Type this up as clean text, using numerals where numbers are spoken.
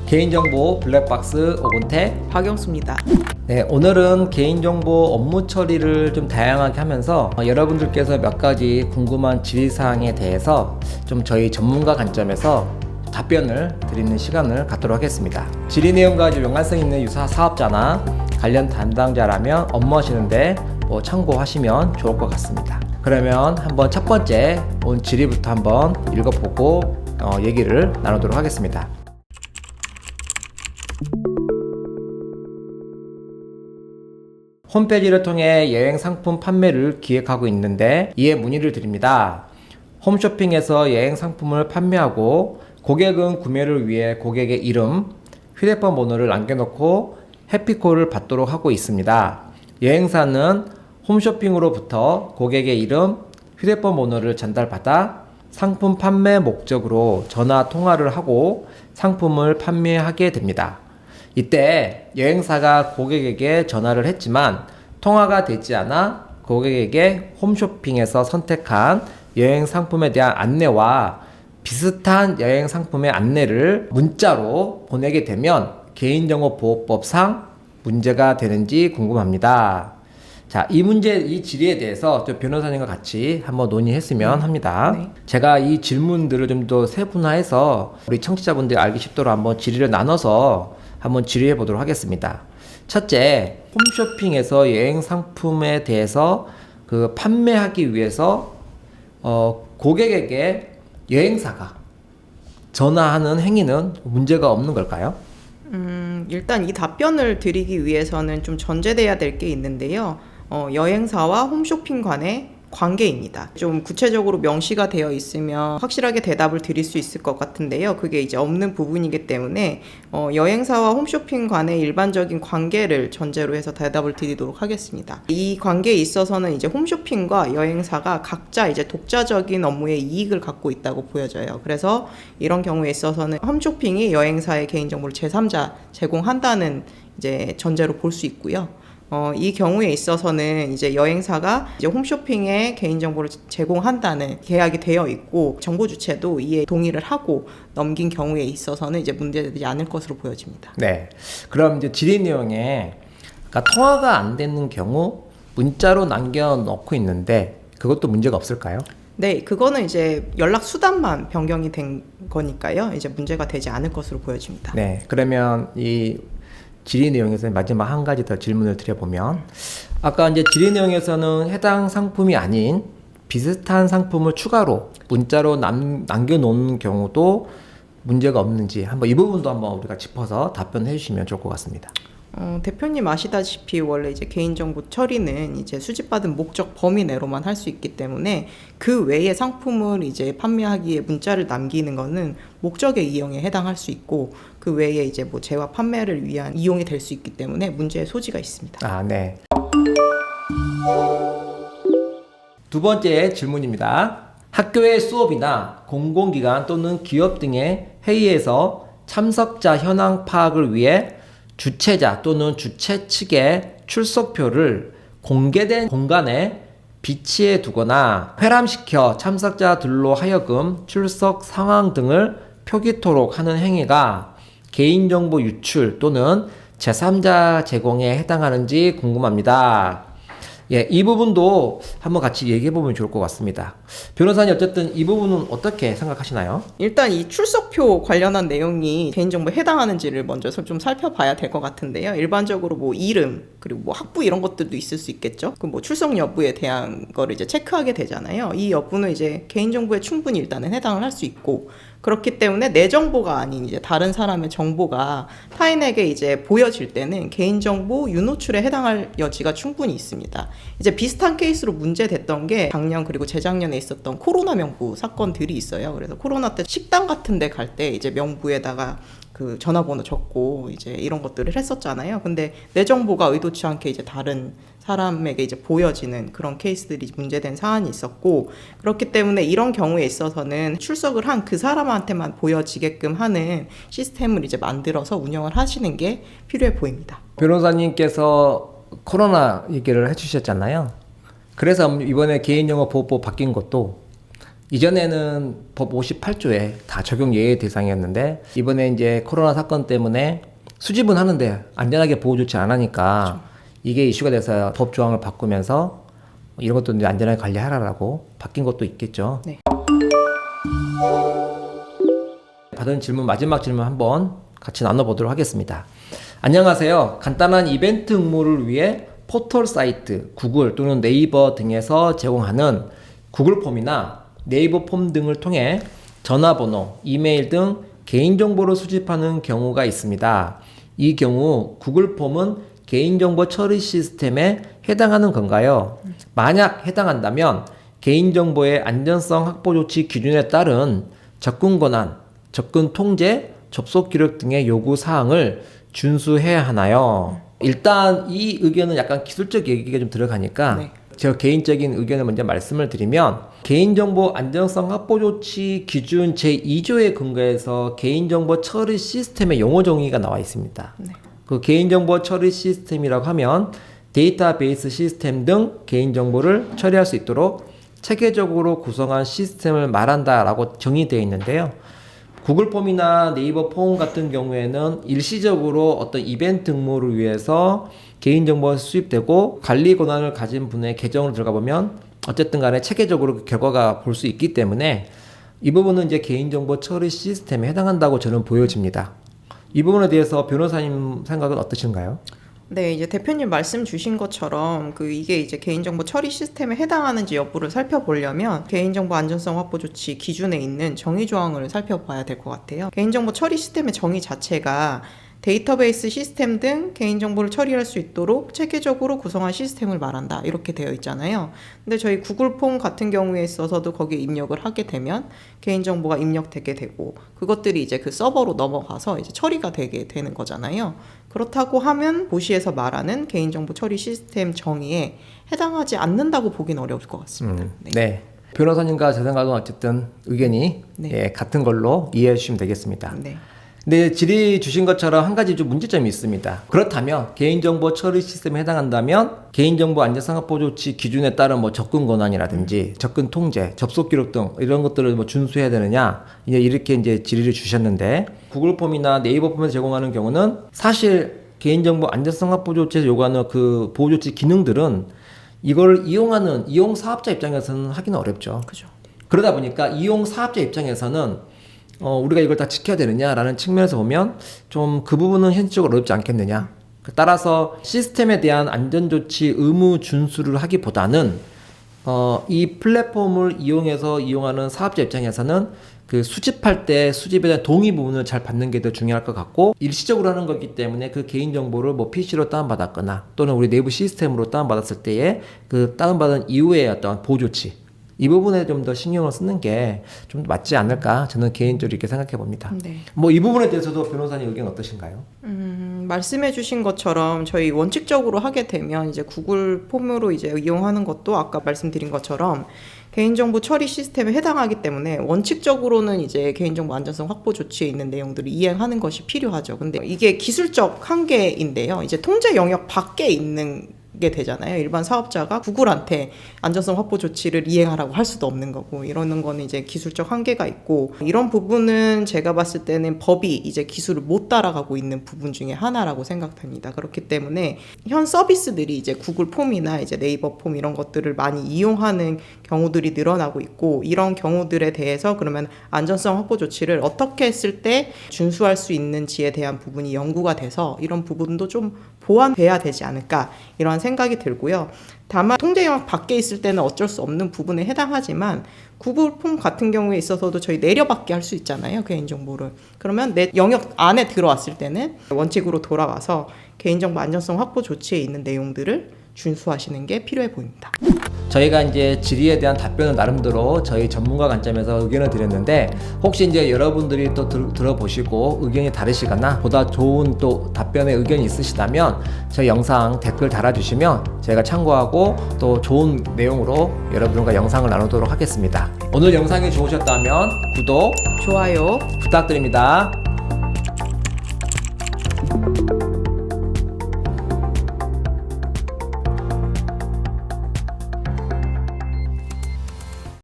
개인정보 블랙박스 오근택 박영수입니다. 네, 오늘은 개인정보 업무 처리를 좀 다양하게 하면서 여러분들께서 몇 가지 궁금한 질의사항에 대해서 좀 저희 전문가 관점에서 답변을 드리는 시간을 갖도록 하겠습니다. 질의 내용과 연관성 있는 유사 사업자나 관련 담당자라면 업무하시는데 참고하시면 좋을 것 같습니다. 그러면 한번 첫 번째 온 질의부터 한번 읽어보고 얘기를 나누도록 하겠습니다. 홈페이지를 통해 여행 상품 판매를 기획하고 있는데 이에 문의를 드립니다. 홈쇼핑에서 여행 상품을 판매하고 고객은 구매를 위해 고객의 이름, 휴대폰 번호를 남겨놓고 해피콜을 받도록 하고 있습니다. 여행사는 홈쇼핑으로부터 고객의 이름, 휴대폰 번호를 전달받아 상품 판매 목적으로 전화 통화를 하고 상품을 판매하게 됩니다. 이때 여행사가 고객에게 전화를 했지만 통화가 되지 않아 고객에게 홈쇼핑에서 선택한 여행 상품에 대한 안내와 비슷한 여행 상품의 안내를 문자로 보내게 되면 개인정보보호법상 문제가 되는지 궁금합니다. 자, 이 질의에 대해서 또 변호사님과 같이 한번 논의했으면 합니다. 네. 제가 이 질문들을 좀 더 세분화해서 우리 청취자분들이 알기 쉽도록 한번 질의를 나눠서 한번 질의해 보도록 하겠습니다. 첫째, 홈쇼핑에서 여행 상품에 대해서 판매하기 위해서 고객에게 여행사가 전화하는 행위는 문제가 없는 걸까요? 일단 이 답변을 드리기 위해서는 좀 전제돼야 될 게 있는데요. 여행사와 홈쇼핑 간의 관계입니다. 좀 구체적으로 명시가 되어 있으면 확실하게 대답을 드릴 수 있을 것 같은데요. 그게 이제 없는 부분이기 때문에 여행사와 홈쇼핑 간의 일반적인 관계를 전제로 해서 대답을 드리도록 하겠습니다. 이 관계에 있어서는 이제 홈쇼핑과 여행사가 각자 이제 독자적인 업무의 이익을 갖고 있다고 보여져요. 그래서 이런 경우에 있어서는 홈쇼핑이 여행사의 개인정보를 제3자 제공한다는 이제 전제로 볼 수 있고요. 이 경우에 있어서는 이제 여행사가 이제 홈쇼핑에 개인정보를 제공한다는 계약이 되어 있고 정보 주체도 이에 동의를 하고 넘긴 경우에 있어서는 이제 문제되지 않을 것으로 보여집니다. 네. 그럼 이제 질의 내용에 그러니까 통화가 안 되는 경우 문자로 남겨놓고 있는데 그것도 문제가 없을까요? 네, 그거는 이제 연락 수단만 변경이 된 거니까요. 이제 문제가 되지 않을 것으로 보여집니다. 네. 그러면 이 질의 내용에서 마지막 한 가지 더 질문을 드려보면 아까 이제 질의 내용에서는 해당 상품이 아닌 비슷한 상품을 추가로 문자로 남겨놓는 경우도 문제가 없는지 한번 이 부분도 한번 우리가 짚어서 답변해 주시면 좋을 것 같습니다. 대표님 아시다시피 원래 이제 개인정보 처리는 이제 수집받은 목적 범위 내로만 할 수 있기 때문에 그 외의 상품을 이제 판매하기에 문자를 남기는 거는 목적의 이용에 해당할 수 있고 그 외에 이제 뭐 재화 판매를 위한 이용이 될 수 있기 때문에 문제의 소지가 있습니다. 아, 네. 두 번째 질문입니다. 학교의 수업이나 공공기관 또는 기업 등의 회의에서 참석자 현황 파악을 위해 주최자 또는 주최 측의 출석표를 공개된 공간에 비치해 두거나 회람시켜 참석자들로 하여금 출석 상황 등을 표기토록 하는 행위가 개인정보 유출 또는 제3자 제공에 해당하는지 궁금합니다. 예, 이 부분도 한번 같이 얘기해 보면 좋을 것 같습니다. 변호사님 어쨌든 이 부분은 어떻게 생각하시나요? 일단 이 출석표 관련한 내용이 개인정보에 해당하는지를 먼저 좀 살펴봐야 될 것 같은데요. 일반적으로 뭐 이름 그리고 뭐 학부 이런 것들도 있을 수 있겠죠. 그 뭐 출석 여부에 대한 거를 이제 체크하게 되잖아요. 이 여부는 이제 개인정보에 충분히 일단은 해당을 할 수 있고 그렇기 때문에 내 정보가 아닌 이제 다른 사람의 정보가 타인에게 이제 보여질 때는 개인정보 유노출에 해당할 여지가 충분히 있습니다. 이제 비슷한 케이스로 문제됐던 게 작년 그리고 재작년에 있었던 코로나 명부 사건들이 있어요. 그래서 코로나 때 식당 같은 데 갈 때 이제 명부에다가 그 전화번호 적고 이제 이런 것들을 했었잖아요. 근데 내 정보가 의도치 않게 이제 다른 사람에게 이제 보여지는 그런 케이스들이 문제된 사안이 있었고 그렇기 때문에 이런 경우에 있어서는 출석을 한 그 사람한테만 보여지게끔 하는 시스템을 이제 만들어서 운영을 하시는 게 필요해 보입니다. 변호사님께서 코로나 얘기를 해주셨잖아요. 그래서 이번에 개인정보 보호법 바뀐 것도 이전에는 법 58조에 다 적용 예외 대상이었는데 이번에 이제 코로나 사건 때문에 수집은 하는데 안전하게 보호 조치 안 하니까 이게 이슈가 돼서 법 조항을 바꾸면서 이런 것도 이제 안전하게 관리하라라고 바뀐 것도 있겠죠. 네. 받은 질문 마지막 질문 한번 같이 나눠보도록 하겠습니다. 안녕하세요. 간단한 이벤트 응모를 위해 포털 사이트, 구글 또는 네이버 등에서 제공하는 구글 폼이나 네이버 폼 등을 통해 전화번호, 이메일 등 개인정보를 수집하는 경우가 있습니다. 이 경우 구글 폼은 개인정보 처리 시스템에 해당하는 건가요? 만약 해당한다면 개인정보의 안전성 확보 조치 기준에 따른 접근 권한, 접근 통제, 접속 기록 등의 요구 사항을 준수해야 하나요? 일단 이 의견은 약간 기술적 얘기가 좀 들어가니까 네. 제가 개인적인 의견을 먼저 말씀을 드리면 개인정보 안전성 확보 조치 기준 제2조에 근거해서 개인정보 처리 시스템의 용어 정의가 나와 있습니다. 네. 그 개인정보 처리 시스템이라고 하면 데이터베이스 시스템 등 개인정보를 처리할 수 있도록 체계적으로 구성한 시스템을 말한다라고 정의되어 있는데요. 구글 폼이나 네이버 폼 같은 경우에는 일시적으로 어떤 이벤트 응모를 위해서 개인정보가 수집되고 관리 권한을 가진 분의 계정으로 들어가 보면 어쨌든 간에 체계적으로 그 결과가 볼 수 있기 때문에 이 부분은 이제 개인정보 처리 시스템에 해당한다고 저는 보여집니다. 이 부분에 대해서 변호사님 생각은 어떠신가요? 네, 이제 대표님 말씀 주신 것처럼 이게 이제 개인정보 처리 시스템에 해당하는지 여부를 살펴보려면 개인정보 안전성 확보 조치 기준에 있는 정의 조항을 살펴봐야 될 것 같아요. 개인정보 처리 시스템의 정의 자체가 데이터베이스 시스템 등 개인정보를 처리할 수 있도록 체계적으로 구성한 시스템을 말한다. 이렇게 되어 있잖아요. 근데 저희 구글 폼 같은 경우에 있어서도 거기에 입력을 하게 되면 개인정보가 입력되게 되고 그것들이 이제 그 서버로 넘어가서 이제 처리가 되게 되는 거잖아요. 그렇다고 하면 고시에서 말하는 개인정보 처리 시스템 정의에 해당하지 않는다고 보긴 어려울 것 같습니다. 네. 변호사님과 제 생각은 어쨌든 의견이 네. 예, 같은 걸로 이해해 주시면 되겠습니다. 네. 근데 질의 주신 것처럼 한 가지 좀 문제점이 있습니다. 그렇다면 개인정보 처리 시스템에 해당한다면 개인정보 안전성 확보 조치 기준에 따른 뭐 접근 권한이라든지 접근 통제, 접속 기록 등 이런 것들을 뭐 준수해야 되느냐 이렇게 이제 질의를 주셨는데 구글 폼이나 네이버 폼에서 제공하는 경우는 사실 개인정보 안전성 확보 조치에서 요구하는 그 보호 조치 기능들은 이걸 이용하는 이용 사업자 입장에서는 하기는 어렵죠. 그죠. 그러다 보니까 이용 사업자 입장에서는 우리가 이걸 다 지켜야 되느냐라는 측면에서 보면 좀 그 부분은 현실적으로 어렵지 않겠느냐. 따라서 시스템에 대한 안전조치 의무 준수를 하기보다는 이 플랫폼을 이용해서 이용하는 사업자 입장에서는 그 수집할 때 수집에 대한 동의 부분을 잘 받는 게 더 중요할 것 같고 일시적으로 하는 거기 때문에 그 개인정보를 뭐 PC로 다운받았거나 또는 우리 내부 시스템으로 다운받았을 때에 그 다운받은 이후에 어떤 보조치 이 부분에 좀 더 신경을 쓰는 게 좀 맞지 않을까 저는 개인적으로 이렇게 생각해 봅니다. 네. 뭐 이 부분에 대해서도 변호사님 의견 어떠신가요? 말씀해 주신 것처럼 저희 원칙적으로 하게 되면 이제 구글 폼으로 이제 이용하는 것도 아까 말씀드린 것처럼 개인정보 처리 시스템에 해당하기 때문에 원칙적으로는 이제 개인정보 안전성 확보 조치에 있는 내용들을 이행하는 것이 필요하죠. 근데 이게 기술적 한계인데요. 이제 통제 영역 밖에 있는 게 되잖아요. 일반 사업자가 구글한테 안전성 확보 조치를 이행하라고 할 수도 없는 거고 이러는 거는 이제 기술적 한계가 있고 이런 부분은 제가 봤을 때는 법이 이제 기술을 못 따라가고 있는 부분 중에 하나라고 생각됩니다. 그렇기 때문에 현 서비스들이 이제 구글 폼이나 이제 네이버 폼 이런 것들을 많이 이용하는 경우들이 늘어나고 있고 이런 경우들에 대해서 그러면 안전성 확보 조치를 어떻게 했을 때 준수할 수 있는지에 대한 부분이 연구가 돼서 이런 부분도 좀 보완돼야 되지 않을까 이런 생각이 들고요. 다만 통제 영역 밖에 있을 때는 어쩔 수 없는 부분에 해당하지만 구글 폼 같은 경우에 있어서도 저희 내려받게 할 수 있잖아요. 개인정보를. 그러면 내 영역 안에 들어왔을 때는 원칙으로 돌아와서 개인정보 안전성 확보 조치에 있는 내용들을 준수하시는 게 필요해 보입니다. 저희가 이제 질의에 대한 답변을 나름대로 저희 전문가 관점에서 의견을 드렸는데 혹시 이제 여러분들이 또 들어보시고 의견이 다르시거나 보다 좋은 또 답변의 의견이 있으시다면 저희 영상 댓글 달아주시면 저희가 참고하고 또 좋은 내용으로 여러분과 영상을 나누도록 하겠습니다. 오늘 영상이 좋으셨다면 구독, 좋아요 부탁드립니다.